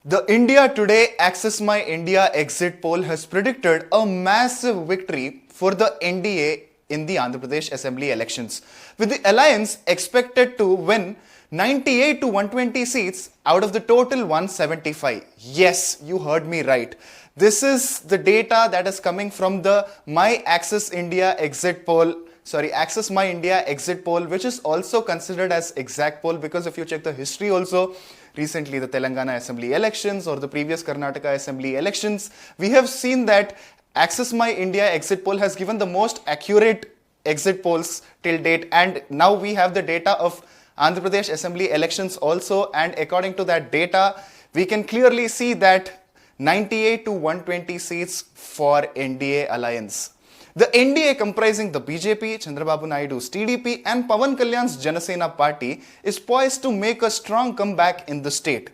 The India Today Access My India exit poll has predicted a massive victory for the NDA in the Andhra Pradesh Assembly elections, with the alliance expected to win 98 to 120 seats out of the total 175. Yes, you heard me right. This is the data that is coming from the Access My India exit poll, which is also considered as exact poll because if you check the history also, recently the Telangana Assembly elections or the previous Karnataka Assembly elections, we have seen that Access My India exit poll has given the most accurate exit polls till date, and now we have the data of Andhra Pradesh Assembly elections also, and according to that data, we can clearly see that 98 to 120 seats for NDA alliance. The NDA comprising the BJP, Chandrababu Naidu's TDP and Pawan Kalyan's Janasena party is poised to make a strong comeback in the state.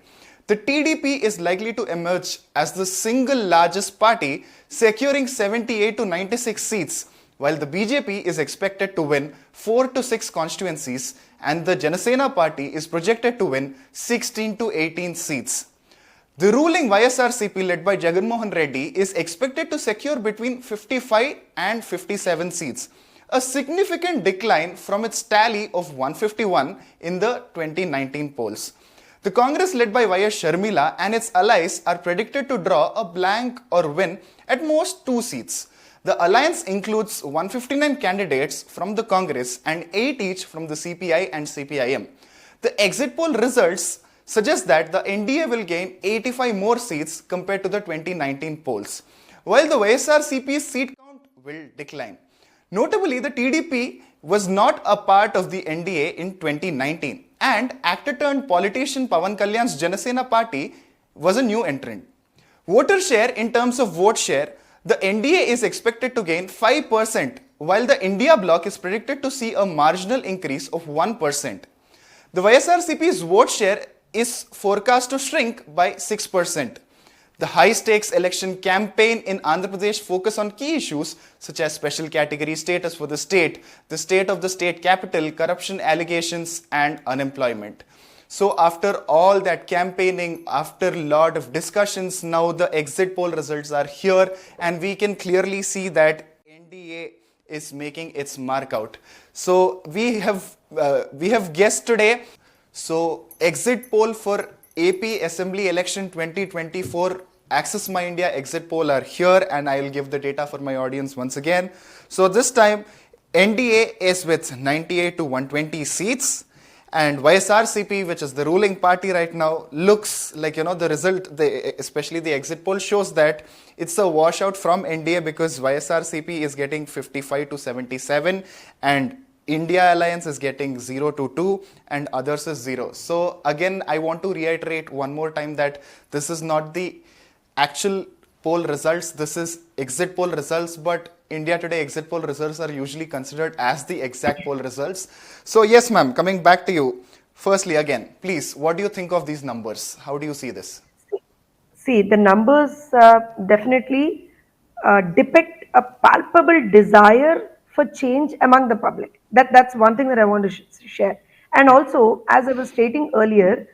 The TDP is likely to emerge as the single largest party, securing 78 to 96 seats, while the BJP is expected to win 4 to 6 constituencies and the Janasena party is projected to win 16 to 18 seats. The ruling YSRCP led by Jagannath Reddy is expected to secure between 55 and 57 seats, a significant decline from its tally of 151 in the 2019 polls. The Congress led by YS Sharmila and its allies are predicted to draw a blank or win at most 2 seats. The alliance includes 159 candidates from the Congress and 8 each from the CPI and CPIM. The exit poll results suggest that the NDA will gain 85 more seats compared to the 2019 polls, while the YSRCP's seat count will decline. Notably, the TDP was not a part of the NDA in 2019, and actor-turned-politician Pawan Kalyan's Janasena party was a new entrant. Voter share in terms of vote share, the NDA is expected to gain 5%, while the India bloc is predicted to see a marginal increase of 1%. The YSRCP's vote share is forecast to shrink by 6%. The high-stakes election campaign in Andhra Pradesh focus on key issues such as special category status for the state of the state capital, corruption allegations and unemployment. So after all that campaigning, after a lot of discussions, now the exit poll results are here and we can clearly see that NDA is making its mark out. So we have guessed today. So exit poll for AP Assembly Election 2024, Access My India exit poll are here and I will give the data for my audience once again. So this time NDA is with 98 to 120 seats and YSRCP, which is the ruling party right now, looks like, the result, especially the exit poll shows that it's a washout from NDA because YSRCP is getting 55 to 77 and India Alliance is getting 0 to 2 and others is 0. So again, I want to reiterate one more time that this is not the actual poll results, this is exit poll results, but India Today exit poll results are usually considered as the exact poll results. So yes ma'am, coming back to you. Firstly, again, please, what do you think of these numbers? How do you see this? See, the numbers definitely depict a palpable desire for change among the public. That's one thing that I want to share. And also, as I was stating earlier,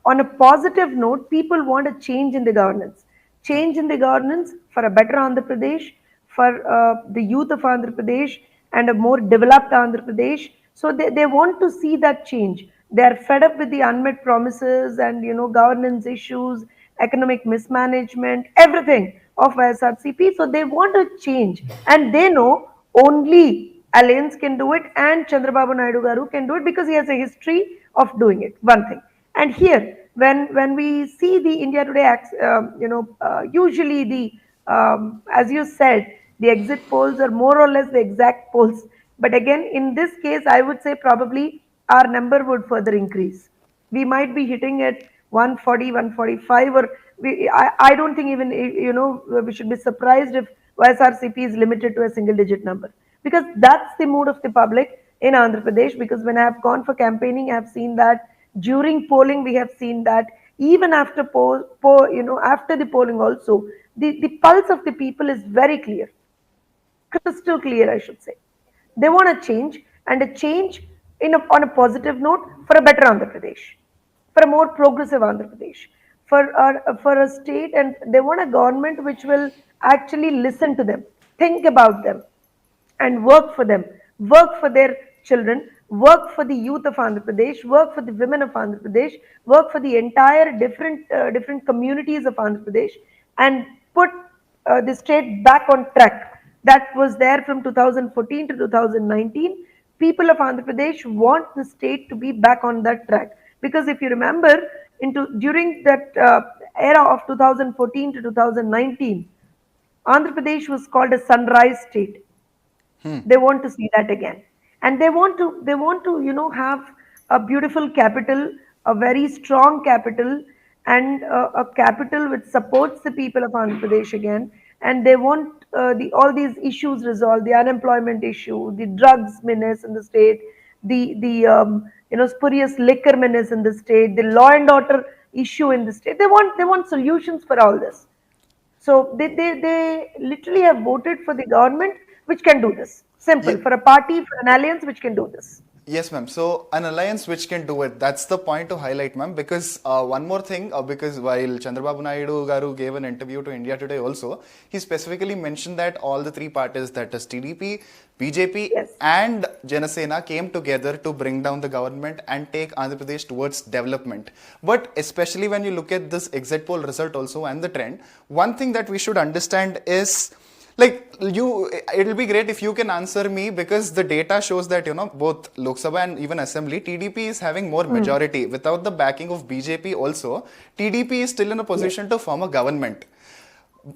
on a positive note, people want a change in the governance. Change in the governance for a better Andhra Pradesh, for the youth of Andhra Pradesh, and a more developed Andhra Pradesh. So they want to see that change. They are fed up with the unmet promises and governance issues, economic mismanagement, everything of YSRCP. So they want a change, and they know only Alliance can do it, and Chandrababu Naidu Garu can do it because he has a history of doing it. One thing, and here when we see the India Today, usually the as you said, the exit polls are more or less the exact polls. But again, in this case, I would say probably our number would further increase. We might be hitting at 140, 145, or I don't think even, we should be surprised if YSRCP is limited to a single digit number. Because that's the mood of the public in Andhra Pradesh. Because when I have gone for campaigning, I have seen that during polling, we have seen that even after after the polling also, the pulse of the people is very clear, crystal clear, I should say. They want a change, and a change on a positive note for a better Andhra Pradesh, for a more progressive Andhra Pradesh, for a state, and they want a government which will actually listen to them, think about them, and work for them, work for their children, work for the youth of Andhra Pradesh, work for the women of Andhra Pradesh, work for the entire different communities of Andhra Pradesh, and put the state back on track. That was there from 2014 to 2019. People of Andhra Pradesh want the state to be back on that track, because if you remember, during that era of 2014 to 2019, Andhra Pradesh was called a sunrise state. They want to see that again, and they want to have a beautiful capital, a very strong capital, and a capital which supports the people of Andhra Pradesh again. And they want the all these issues resolved: the unemployment issue, the drugs menace in the state, the spurious liquor menace in the state, the law and order issue in the state. They want solutions for all this. So they literally have voted for the government which can do this. Simple. Ye- For a party, for an alliance which can do this. Yes, ma'am. So an alliance which can do it. That's the point to highlight, ma'am. Because one more thing, because while Chandrababu Naidu garu gave an interview to India Today also, he specifically mentioned that all the three parties, that is TDP, BJP, Yes. and Janasena, came together to bring down the government and take Andhra Pradesh towards development. But especially when you look at this exit poll result also and the trend, one thing that we should understand is, like, it'll be great if you can answer me, because the data shows that both Lok Sabha and even Assembly, TDP is having more majority. Without the backing of BJP also, TDP is still in a position to form a government.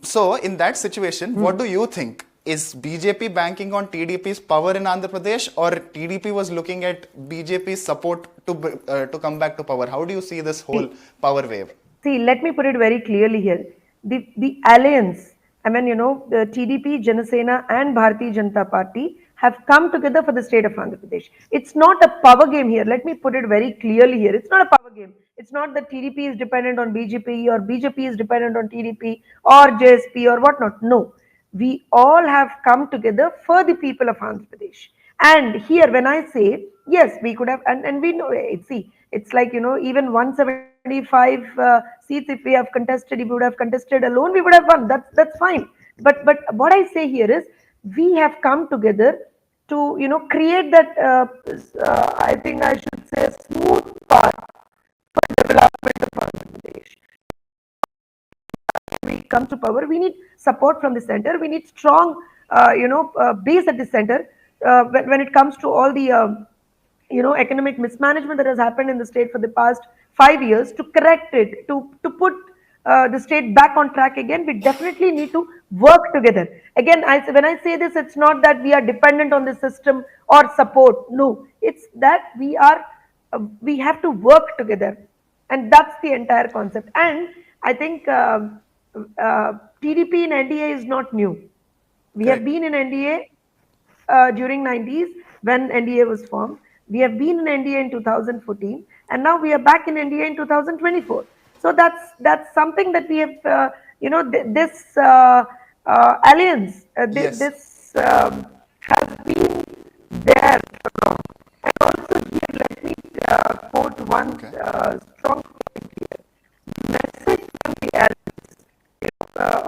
So in that situation, what do you think? Is BJP banking on TDP's power in Andhra Pradesh, or TDP was looking at BJP's support to come back to power? How do you see this whole power wave? See, let me put it very clearly here. The alliance, I mean, the TDP, Janasena, and Bharatiya Janata Party have come together for the state of Andhra Pradesh. It's not a power game here. Let me put it very clearly here. It's not a power game. It's not that TDP is dependent on BJP, or BJP is dependent on TDP, or JSP, or whatnot. No. We all have come together for the people of Andhra Pradesh. And here, when I say, yes, we could have, and we know, see, it's like, even 175 seats, if we have contested, if we would have contested alone, we would have won. That's fine. But what I say here is, we have come together to, create that, I think I should say, smooth path for development of Andhra Pradesh. We come to power, we need support from the center. We need strong, base at the center when it comes to all the, economic mismanagement that has happened in the state for the past 5 years. To correct it, to put the state back on track again, we definitely need to work together. Again, when I say this, it's not that we are dependent on the system or support. No, it's that we have to work together, and that's the entire concept. And I think TDP in NDA is not new. We have Correct. been in NDA during 90s when NDA was formed. We have been in NDA in 2014, and now we are back in NDA in 2024. So that's something that we have, this alliance, Yes. this has been there for long. And also here, let me quote one Okay. strong point here. Message from the alliance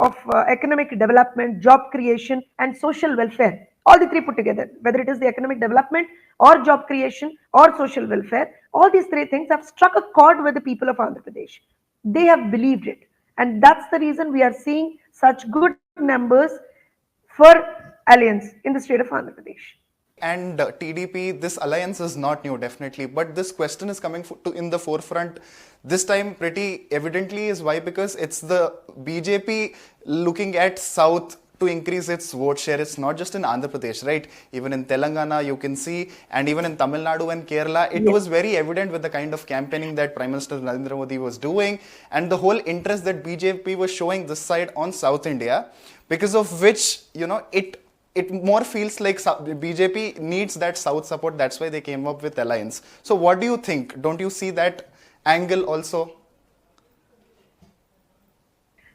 of economic development, job creation, and social welfare. All the three put together, whether it is the economic development, or job creation, or social welfare, all these three things have struck a chord with the people of Andhra Pradesh. They have believed it. And that's the reason we are seeing such good numbers for alliance in the state of Andhra Pradesh. And TDP, this alliance is not new, definitely. But this question is coming in the forefront this time pretty evidently. Is why? Because it's the BJP looking at South to increase its vote share. It's not just in Andhra Pradesh, right? Even in Telangana, you can see, and even in Tamil Nadu and Kerala, it Yes. was very evident with the kind of campaigning that Prime Minister Narendra Modi was doing, and the whole interest that BJP was showing this side on South India, because of which, it more feels like BJP needs that South support. That's why they came up with alliance. So what do you think? Don't you see that angle also?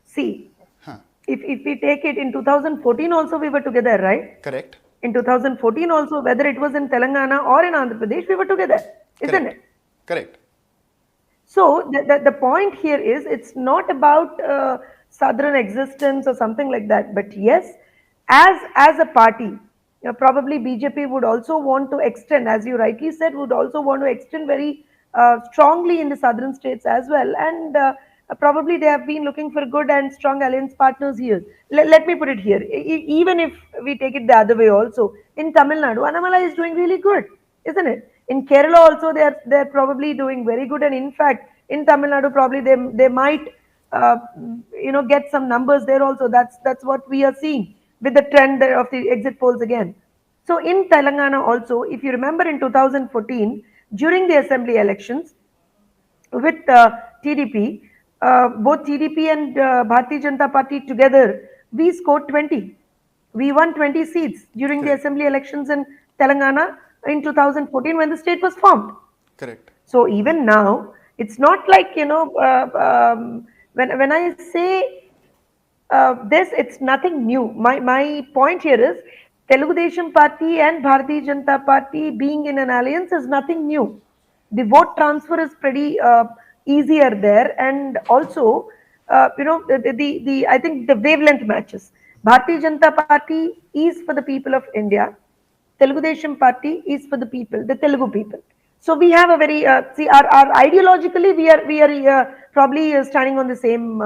See, if we take it in 2014 also, we were together, right? Correct? In 2014 also, whether it was in Telangana or in Andhra Pradesh, we were together, isn't Correct. it? Correct. So the point here is it's not about southern existence or something like that. But yes, as a party, probably BJP would also want to extend, as you rightly said, would also want to extend very strongly in the southern states as well. And probably they have been looking for good and strong alliance partners here. Let me put it here. Even if we take it the other way also, in Tamil Nadu, Anamala is doing really good, isn't it? In Kerala also, they're probably doing very good, and in fact, in Tamil Nadu, probably they might get some numbers there also. That's what we are seeing with the trend of the exit polls again. So in Telangana also, if you remember in 2014 during the assembly elections, with TDP, both TDP and Bharatiya Janata Party together, we scored 20. We won 20 seats during the Correct. assembly elections in Telangana in 2014 when the state was formed. Correct. So even now, it's not like, when I say this, it's nothing new. My point here is Telugu Desam Party and Bharatiya Janata Party being in an alliance is nothing new. The vote transfer is pretty easier there, and also the I think the wavelength matches. Bharatiya Janata Party is for the people of India. Telugu Desam Party is for the people, the Telugu people. So we have a very see our ideologically we are probably standing on the same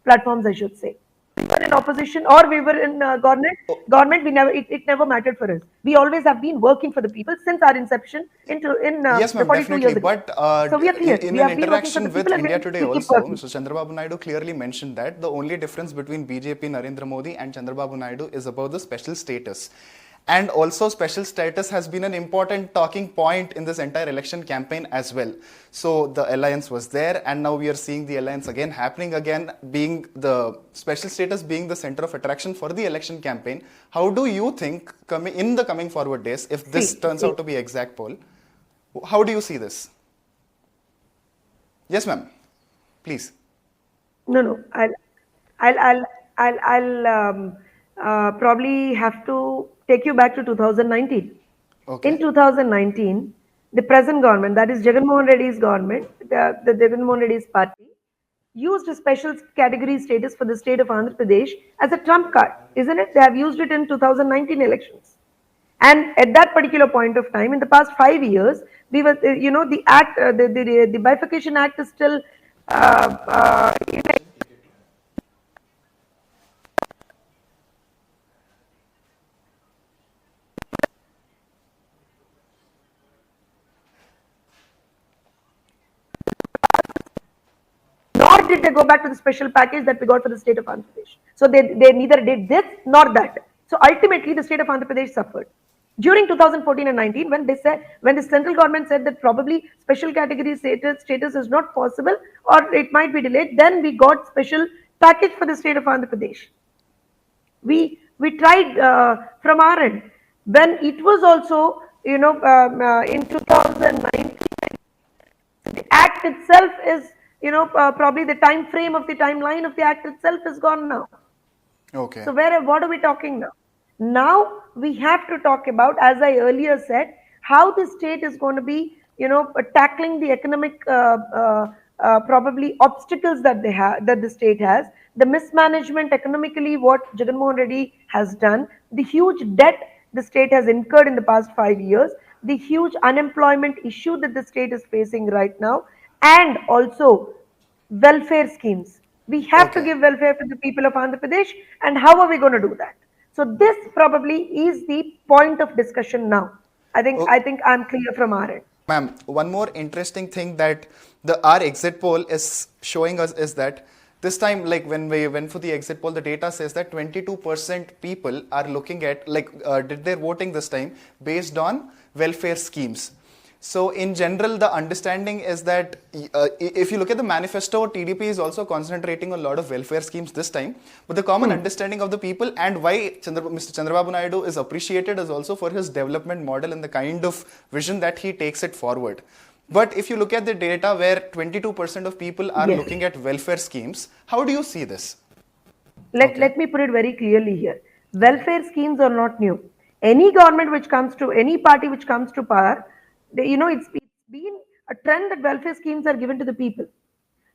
platforms, I should say. We were in opposition or we were in government. Oh, Government, we never it never mattered for us. We always have been working for the people since our inception into in yes, the ma'am, 42 definitely. years ago. But So we are clear. in We an have been working for the interaction with people and India Today we'll keep also, working. Mr. Chandrababu Naidu clearly mentioned that the only difference between BJP, Narendra Modi, and Chandrababu Naidu is about the special status. And also, special status has been an important talking point in this entire election campaign as well. So the alliance was there, and now we are seeing the alliance again happening again, being the special status being the center of attraction for the election campaign. How do you think coming in the coming forward days, if this turns See, out to be exact poll, how do you see this? Yes, ma'am. Please. no, no. I'll, I'll, I'll probably have to take you back to 2019. In Okay. 2019, the present government, that is Jagan Mohan Reddy's government, the Jagan Mohan Reddy's party, used a special category status for the state of Andhra Pradesh as a trump card, isn't it? They have used it in 2019 elections. And at that particular point of time, in the past 5 years, we were, the act, the bifurcation act is still in. Nor did they go back to the special package that we got for the state of Andhra Pradesh. So they neither did this nor that. So ultimately, the state of Andhra Pradesh suffered. During 2014 and 19, when the central government said that probably special category status is not possible or it might be delayed, then we got special package for the state of Andhra Pradesh. We tried from our end when it was also in 2019 the act itself is probably the time frame of the timeline of the act itself is gone now. Okay. So what are we talking now? Now we have to talk about, as I earlier said, how the state is going to be, tackling the economic probably obstacles that they have, that the state has, the mismanagement economically, what Jagan Mohan Reddy has done, the huge debt the state has incurred in the past 5 years, the huge unemployment issue that the state is facing right now, and also welfare schemes. We have to Okay. give welfare to the people of Andhra Pradesh, and how are we going to do that? So this probably is the point of discussion now. I think Oh, I think I'm clear from our end. ma'am, one more interesting thing that the our exit poll is showing us is that this time, like when we went for the exit poll, the data says that 22% people are looking at did their voting this time based on welfare schemes. So in general, the understanding is that if you look at the manifesto, TDP is also concentrating on a lot of welfare schemes this time. But the common understanding of the people and why Mr. Chandrababu Naidu is appreciated is also for his development model and the kind of vision that he takes it forward. But if you look at the data where 22% of people are Yes. looking at welfare schemes, how do you see this? Let, Okay. let me put it very clearly here. Welfare schemes are not new. Any government which comes to, any party which comes to power, it's been a trend that welfare schemes are given to the people.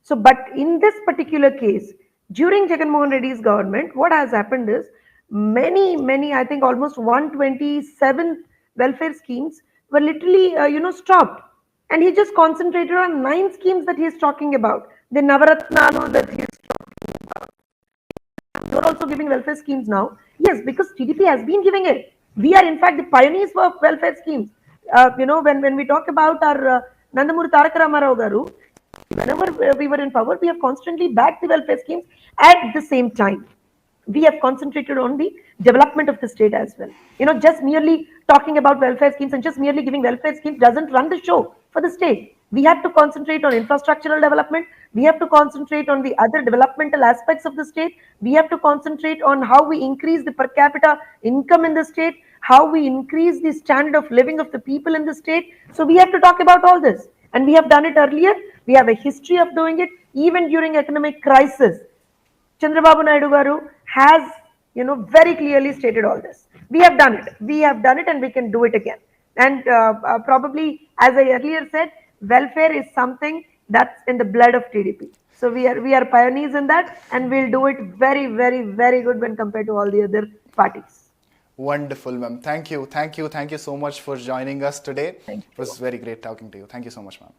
So, but in this particular case, during Jagannath Reddy's government, what has happened is many, I think almost 127 welfare schemes were literally, stopped. And he just concentrated on 9 schemes that he is talking about. The Navaratna and all that he is. You're also giving welfare schemes now. Yes, because TDP has been giving it. We are, in fact, the pioneers of welfare schemes. When we talk about our Nandamuri Tarak Ramarao Garu, whenever we were in power, we have constantly backed the welfare schemes. At the same time, we have concentrated on the development of the state as well. Just merely talking about welfare schemes and just merely giving welfare schemes doesn't run the show for the state. We have to concentrate on infrastructural development. We have to concentrate on the other developmental aspects of the state. We have to concentrate on how we increase the per capita income in the state, how we increase the standard of living of the people in the state. So we have to talk about all this. And we have done it earlier. We have a history of doing it, even during economic crisis. Chandrababu Naidu Garu has, very clearly stated all this. We have done it. We have done it, and we can do it again. And probably, as I earlier said, welfare is something that's in the blood of TDP. So we are pioneers in that, and we'll do it very, very, very good when compared to all the other parties. Wonderful, ma'am. Thank you so much for joining us today. Thank It was you. very great talking to you. Thank you so much, ma'am.